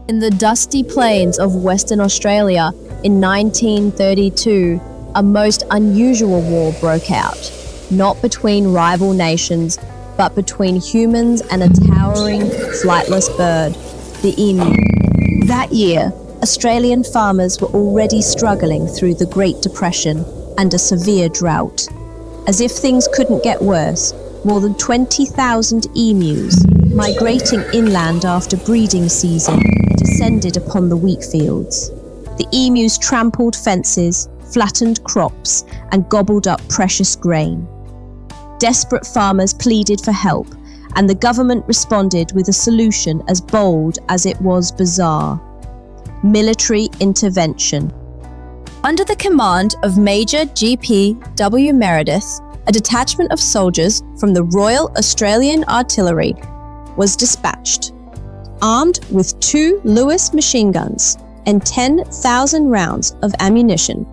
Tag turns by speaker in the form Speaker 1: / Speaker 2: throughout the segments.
Speaker 1: In the dusty plains of Western Australia in 1932, a most unusual war broke out, not between rival nations, but between humans and a towering, flightless bird, the emu. That year, Australian farmers were already struggling through the Great Depression and a severe drought. As if things couldn't get worse, more than 20,000 emus, migrating inland after breeding season, descended upon the wheat fields. The emus trampled fences, flattened crops, and gobbled up precious grain. Desperate farmers pleaded for help, and the government responded with a solution as bold as it was bizarre: military intervention. Under the command of Major G.P.W. Meredith, a detachment of soldiers from the Royal Australian Artillery was dispatched, armed with 2 Lewis machine guns and 10,000 rounds of ammunition.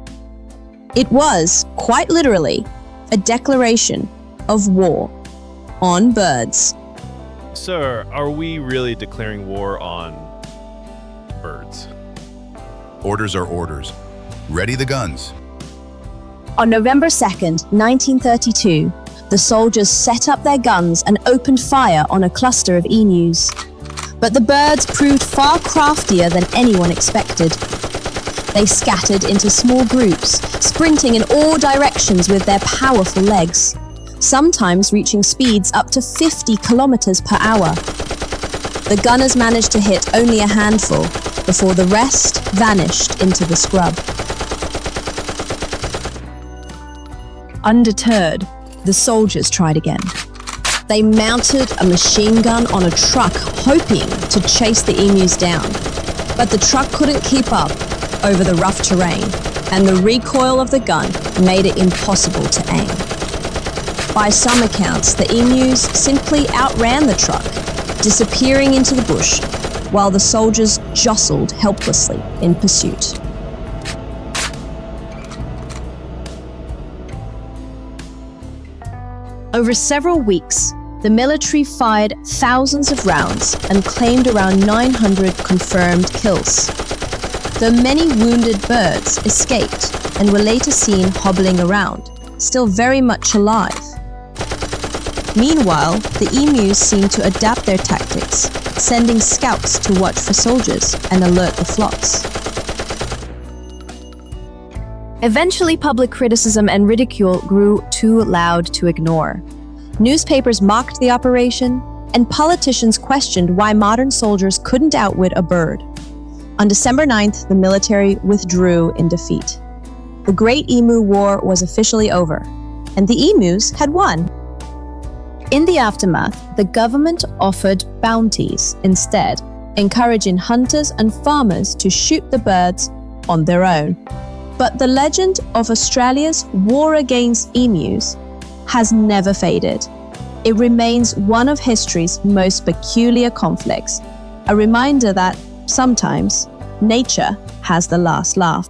Speaker 1: It was, quite literally, a declaration of war on birds.
Speaker 2: Sir, are we really declaring war on birds?
Speaker 3: Orders are orders. Ready the guns.
Speaker 1: On November 2nd, 1932, the soldiers set up their guns and opened fire on a cluster of emus. But the birds proved far craftier than anyone expected. They scattered into small groups, sprinting in all directions with their powerful legs, sometimes reaching speeds up to 50 kilometers per hour. The gunners managed to hit only a handful before the rest vanished into the scrub. Undeterred, the soldiers tried again. They mounted a machine gun on a truck, hoping to chase the emus down. But the truck couldn't keep up over the rough terrain, and the recoil of the gun made it impossible to aim. By some accounts, the emus simply outran the truck, disappearing into the bush, while the soldiers jostled helplessly in pursuit. Over several weeks, the military fired thousands of rounds and claimed around 900 confirmed kills. Though many wounded birds escaped and were later seen hobbling around, still very much alive. Meanwhile, the emus seemed to adapt their tactics, sending scouts to watch for soldiers and alert the flocks. Eventually, public criticism and ridicule grew too loud to ignore. Newspapers mocked the operation, and politicians questioned why modern soldiers couldn't outwit a bird. On December 9th, the military withdrew in defeat. The Great Emu War was officially over, and the emus had won. In the aftermath, the government offered bounties instead, encouraging hunters and farmers to shoot the birds on their own. But the legend of Australia's war against emus has never faded. It remains one of history's most peculiar conflicts, a reminder that sometimes nature has the last laugh.